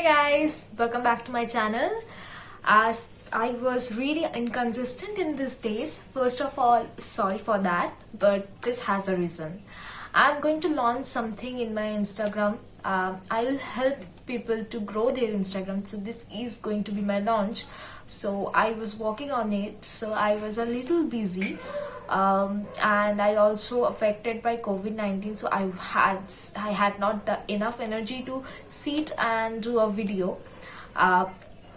Hey guys, welcome back to my channel. As I was really inconsistent in these days, first of all, sorry for that, but this has a reason. I'm going to launch something in my Instagram. I will help people to grow their Instagram, so this is going to be my launch. So I was working on it, so I was a little busy, and I also affected by COVID-19, so I had not the enough energy to sit and do a video.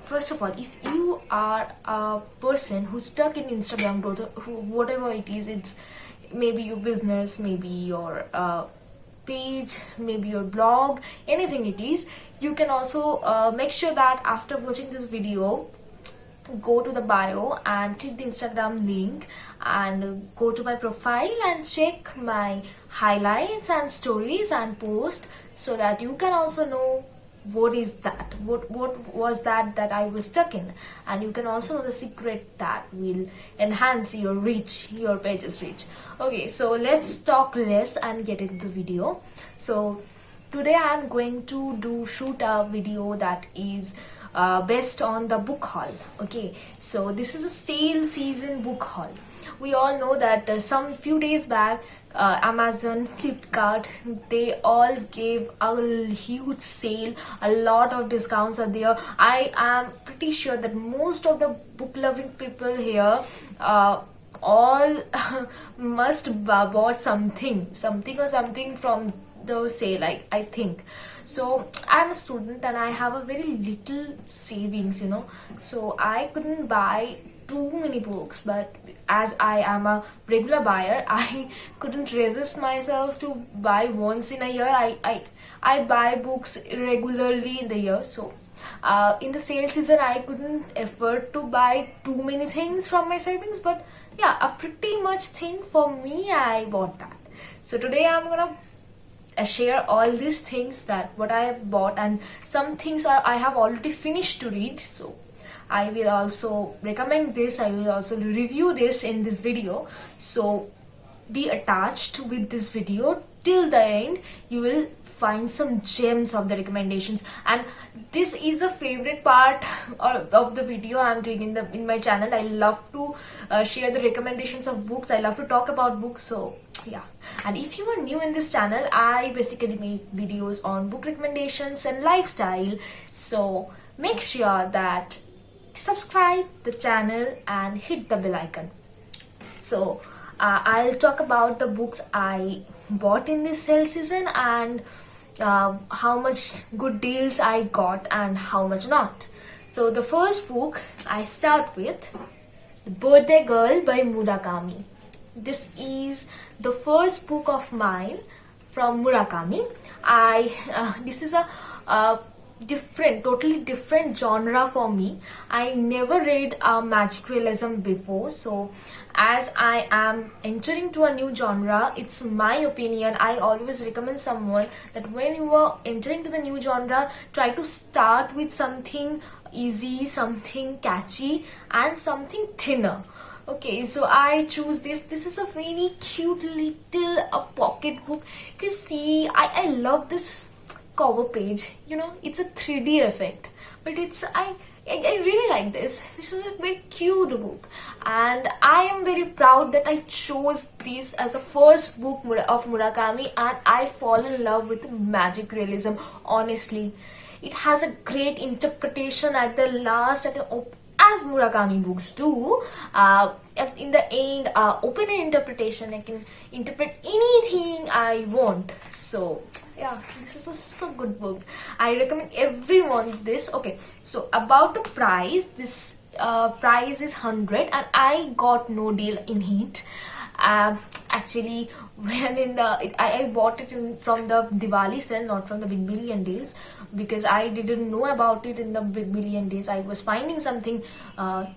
First of all, if you are a person who's stuck in Instagram growth, whatever it is, it's maybe your business, maybe your page, maybe your blog, anything it is, you can also make sure that after watching this video, go to the bio and click the Instagram link and go to my profile and check my highlights and stories and post, so that you can also know what was that I was stuck in, and you can also know the secret that will enhance your reach, your page's reach. Okay, so let's talk less and get into the video. So today I am going to shoot a video that is based on the book haul. Okay, so this is a sale season book haul. We all know that some few days back, Amazon, Flipkart, they all gave a huge sale. A lot of discounts are there. I am pretty sure that most of the book loving people here all must bought something from the sale, I think. So I'm a student and I have a very little savings, so I couldn't buy too many books, but as I am a regular buyer, I couldn't resist myself to buy once in a year. I buy books regularly in the year, so in the sale season I couldn't afford to buy too many things from my savings, but yeah, a pretty much thing for me, I bought that. So today I'm gonna share all these things that what I have bought, and some things I have already finished to read, so I will also recommend this, I will also review this in this video. So be attached with this video till the end. You will find some gems of the recommendations, and this is a favorite part of the video I'm doing in my channel. I love to share the recommendations of books. I love to talk about books, so yeah. And if you are new in this channel, I basically make videos on book recommendations and lifestyle, so make sure that subscribe the channel and hit the bell icon. So I'll talk about the books I bought in this sale season, and how much good deals I got and how much not. So the first book I start with, The Birthday Girl by Murakami. This is the first book of mine from Murakami. This is a totally different genre for me. I never read magic realism before, so as I am entering to a new genre, it's my opinion, I always recommend someone that when you are entering to the new genre, try to start with something easy, something catchy, and something thinner. Okay, so I choose this. This is a very cute little pocket book. You see, I love this cover page. It's a 3D effect, but I really like this. This is a very cute book, and I am very proud that I chose this as the first book of Murakami, and I fall in love with magic realism. Honestly, it has a great interpretation at the last, as Murakami books do. In the end, open-end interpretation. I can interpret anything I want. So yeah, this is a so good book. I recommend everyone this. Okay, so about the price, this price is 100, and I got no deal in it. Actually, when I bought it from the Diwali sale, not from the Big Billion Days, because I didn't know about it in the Big Billion Days. I was finding something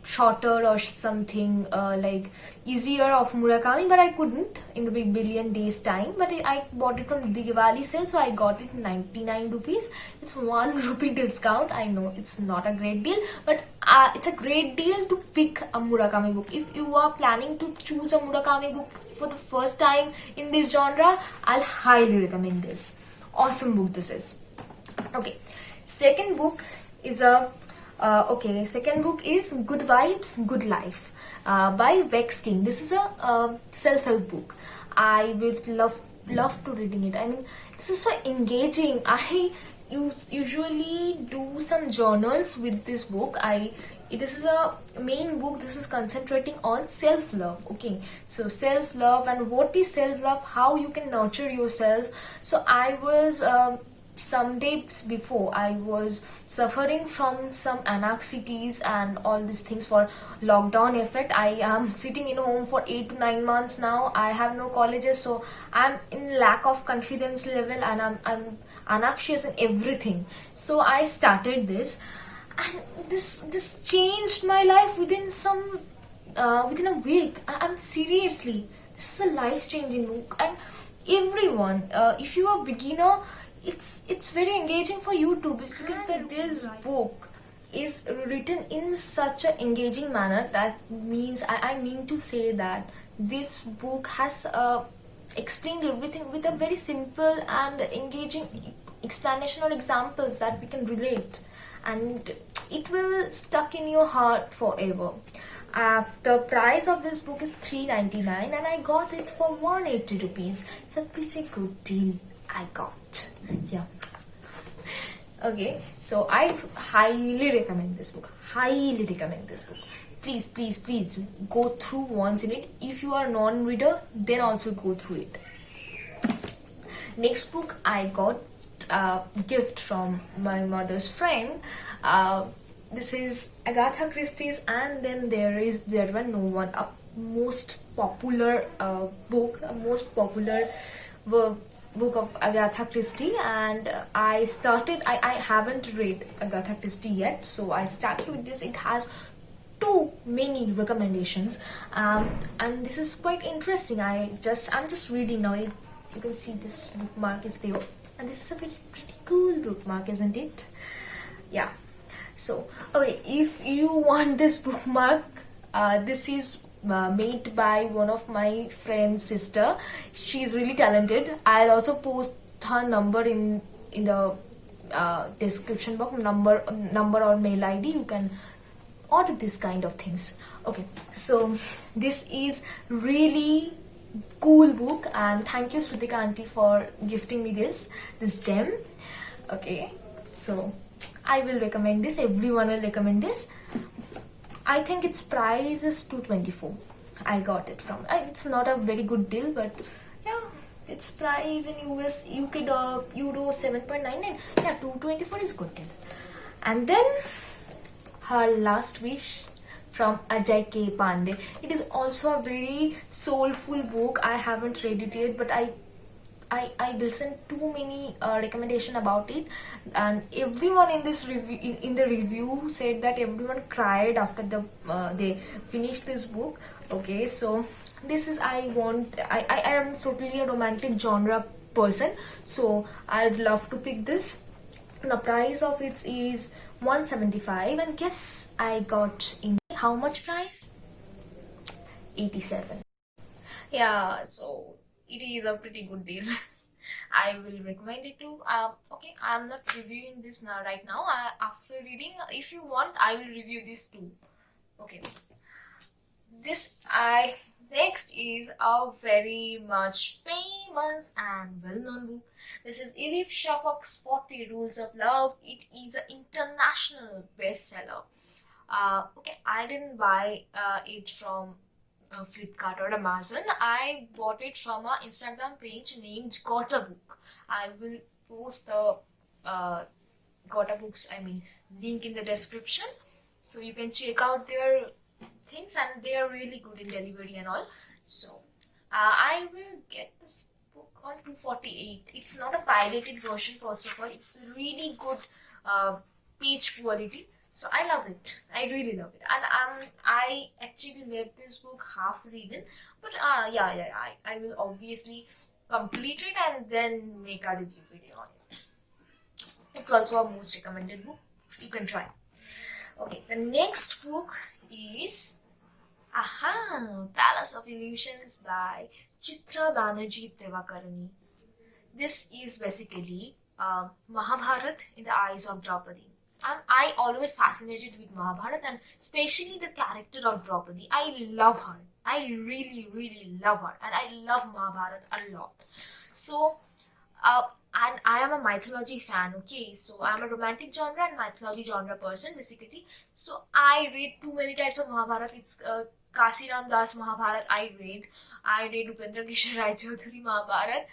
shorter or something like easier of Murakami, but I couldn't in the Big Billion Days time. But I bought it from the Diwali sale, so I got it 99 rupees. It's 1 rupee discount. I know it's not a great deal, but it's a great deal to pick a Murakami book. If you are planning to choose a Murakami book for the first time in this genre, I'll highly recommend this. Awesome book this is. Okay, Second book is second book is Good Vibes, Good Life by Vex King. This is a self-help book. I would love to reading it. I mean, this is so engaging. I usually do some journals with this book. This is a main book. This is concentrating on self-love. Okay, so self-love and what is self-love, how you can nurture yourself. So I was some days before I was suffering from some anxieties and all these things for lockdown effect. I am sitting in home for 8 to 9 months now. I have no colleges, so I'm in lack of confidence level, and I'm anxious in everything. So I started this, and this changed my life within a week. I'm seriously, this is a life-changing book, and everyone, if you are a beginner, it's very engaging for you too, because this book is written in such an engaging manner. That means I mean to say that this book has explained everything with a very simple and engaging explanation or examples that we can relate, and it will stuck in your heart forever. The price of this book is $3.99 and I got it for 180 rupees. It's a pretty good deal I got. Yeah. Okay, so I highly recommend this book. Highly recommend this book. Please go through once in it. If you are non-reader, then also go through it. Next book I got a gift from my mother's friend. This is Agatha Christie's And Then There Were No One, a most popular book of Agatha Christie, and I haven't read Agatha Christie yet, so I started with this. It has too many recommendations, and this is quite interesting. I'm just reading now. You can see this bookmark is there, and this is a pretty cool bookmark, isn't it? Yeah. So okay, if you want this bookmark, this is made by one of my friend's sister. She's really talented. I'll also post her number in the description box, number or mail ID. You can order this kind of things. Okay, so this is really cool book, and thank you Srutika auntie for gifting me this gem. Okay, so I will recommend this. Everyone will recommend this. I think its price is $2.24. I got it from. It's not a very good deal, but yeah, its price in UK Euro 7.99. Yeah, $2.24 is good deal. And then Her Last Wish from Ajay K. Pandey. It is also a very soulful book. I haven't read it yet, but I listened too many recommendation about it, and everyone in this review in the review said that everyone cried after they finished this book. Okay, so this is I am totally a romantic genre person, so I'd love to pick this. The price of it is $175, and guess I got in how much price? 87. Yeah, so it is a pretty good deal. I will recommend it too. Okay, I'm not reviewing this now right now. After reading, if you want, I will review this too. Okay, next is a very much famous and well-known book. This is Elif Shafak's 40 Rules of Love. It is an international bestseller. Okay, I didn't buy it from Flipkart or Amazon. I bought it from an Instagram page named Gotta Book. I will post the Gotta Books link in the description, so you can check out their things, and they are really good in delivery and all. So I will get this book on 248. It's not a pirated version, first of all. It's really good page quality. So I love it. I really love it. And I actually let this book half reading. But I will obviously complete it and then make a review video on it. It's also a most recommended book. You can try. Okay, the next book is Palace of Illusions by Chitra Banerjee Tevakarani. This is basically Mahabharat in the eyes of Draupadi. And I always fascinated with Mahabharat and especially the character of Draupadi. I love her. I really, really love her. And I love Mahabharat a lot. So, uh, and I am a mythology fan, okay? So, I'm a romantic genre and mythology genre person, basically. So, I read too many types of Mahabharat. It's Kasi Ram Das Mahabharat, I read Upendra Kishore Rai Chaudhuri Mahabharat.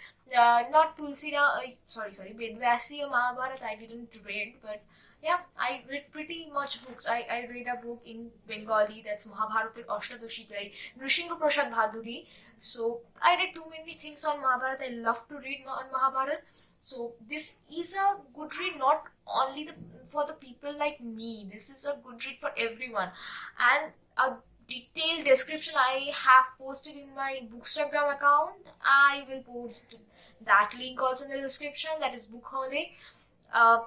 Not Tulsi Ram, sorry, Vedvyasi Mahabharat I didn't read, but yeah, I read pretty much books. I read a book in Bengali, that's Mahabharata Ashtadashi by Nrsimha Prasad Bhaduri. So I read too many things on Mahabharata. I love to read on Mahabharata. So this is a good read not only for the people like me. This is a good read for everyone. And a detailed description I have posted in my Bookstagram account. I will post that link also in the description. That is Bookhaul. Uh,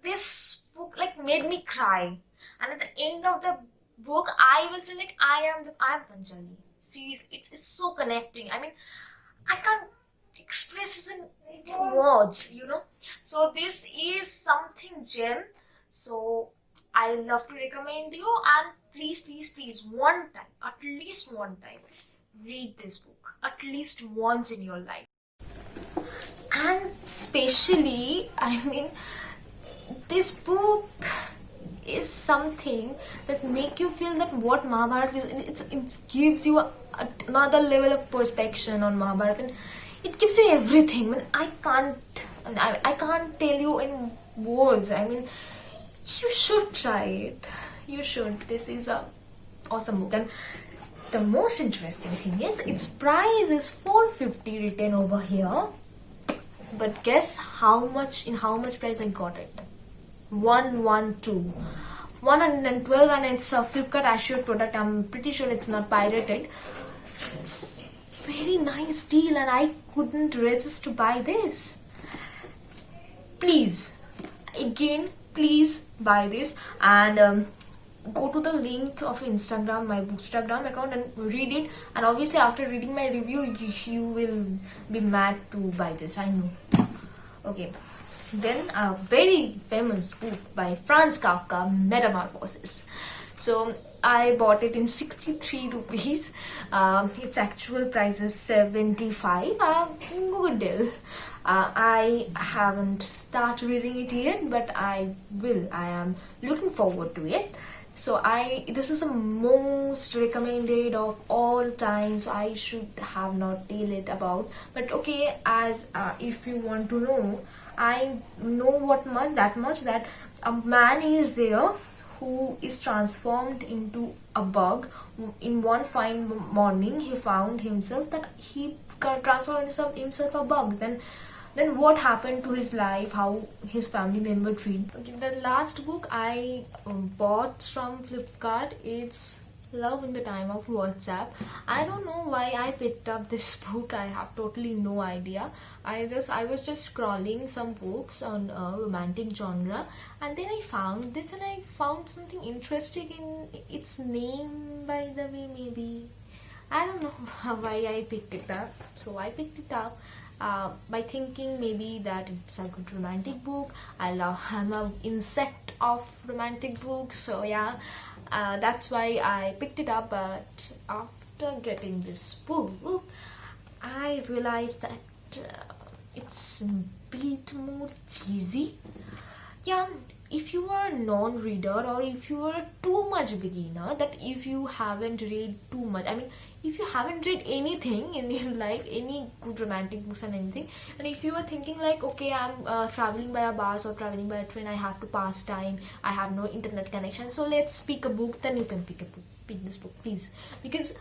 this book like made me cry, and at the end of the book I will feel like I am Panjali. Seriously, it's so connecting. I mean, I can't express it in words, you know. So this is something gem. So I love to recommend you, and please one time, at least one time, read this book at least once in your life. And especially, I mean, this book is something that make you feel that what Mahabharata is. It gives you another level of perspective on Mahabharata, and it gives you everything. I mean, I can't tell you in words. I mean, you should try it. You should. This is a awesome book, and the most interesting thing is its price is 450 written over here. But guess how much price I got it? 112, 112, and it's a Flipkart assured product. I'm pretty sure it's not pirated. It's very nice deal, and I couldn't resist to buy this. Please buy this, and go to the link of Instagram, my Bookstagram account, and read it. And obviously after reading my review, you will be mad to buy this, I know. Okay, then a very famous book by Franz Kafka, Metamorphosis. So I bought it in 63 rupees. Its actual price is 75. Good deal. I haven't started reading it yet, but I will. I am looking forward to it. So this is the most recommended of all times. I should have not tell it about, but okay, as if you want to know, I know that much that a man is there who is transformed into a bug. In one fine morning, he found himself that he transformed himself a bug. Then what happened to his life, how his family member treated. Okay, the last book I bought from Flipkart is Love in the Time of WhatsApp. I don't know why I picked up this book. I have totally no idea. I was just scrolling some books on romantic genre, and then I found this, and I found something interesting in its name, by the way. Maybe I don't know why I picked it up. So I picked it up by thinking maybe that it's a good romantic book. I'm a insect of romantic books, so yeah, that's why I picked it up. But after getting this book, I realized that it's a bit more cheesy. Yeah, if you are a non-reader, or if you are too much beginner, that if you haven't read too much, I mean, if you haven't read anything in your life, any good romantic books and anything, and if you are thinking like, okay, I'm traveling by a bus or traveling by a train, I have to pass time, I have no internet connection, so let's pick a book, then you can pick this book, please. Because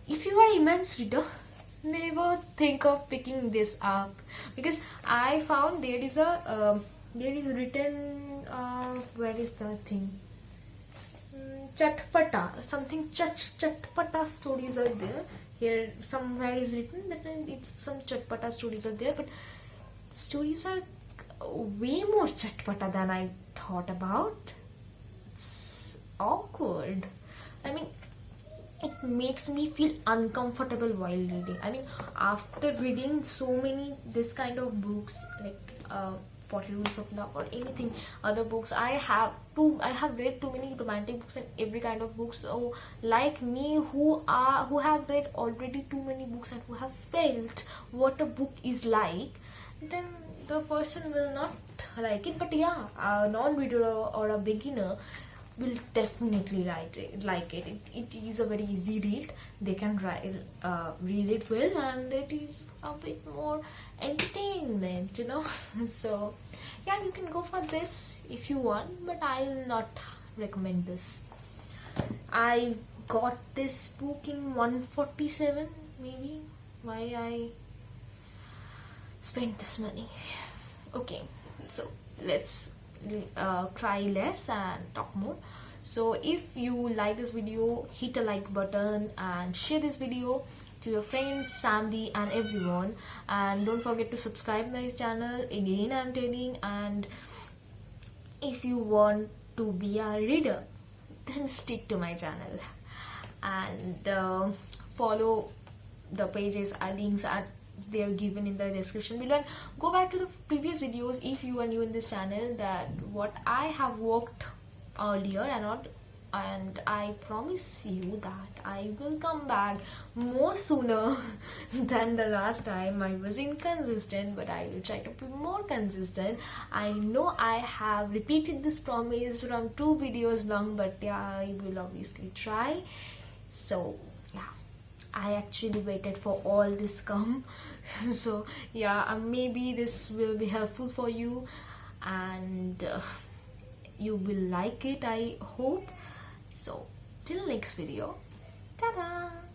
if you are immense reader, never think of picking this up, because I found there is written, where is the thing, chatpata, something chatpata stories are there. Here somewhere is written that it's some chatpata stories are there, but stories are way more chatpata than I thought about. It's awkward. I mean, it makes me feel uncomfortable while reading. I mean, after reading so many this kind of books, like 40 Rules of Love or anything other books, I have read too many romantic books and every kind of books. So like me, who have read already too many books and who have felt what a book is like, then the person will not like it. But yeah, a non-reader or a beginner will definitely like it. It is a very easy read. They can read it well, and it is a bit more entertainment, you know. So yeah, you can go for this if you want, but I will not recommend this. I got this book in 147, maybe. Why I spent this money? Okay, so let's cry less and talk more. So if you like this video, hit a like button and share this video to your friends, family and everyone, and don't forget to subscribe my channel. Again I'm telling, and if you want to be a reader, then stick to my channel and follow the pages. Links are they are given in the description below, and go back to the previous videos if you are new in this channel, that what I have worked earlier and I promise you that I will come back more sooner than the last time. I was inconsistent, but I will try to be more consistent. I know I have repeated this promise from 2 videos long, but yeah, I will obviously try. So yeah, I actually waited for all this come. So yeah, maybe this will be helpful for you, and you will like it, I hope. So till next video, ta-da!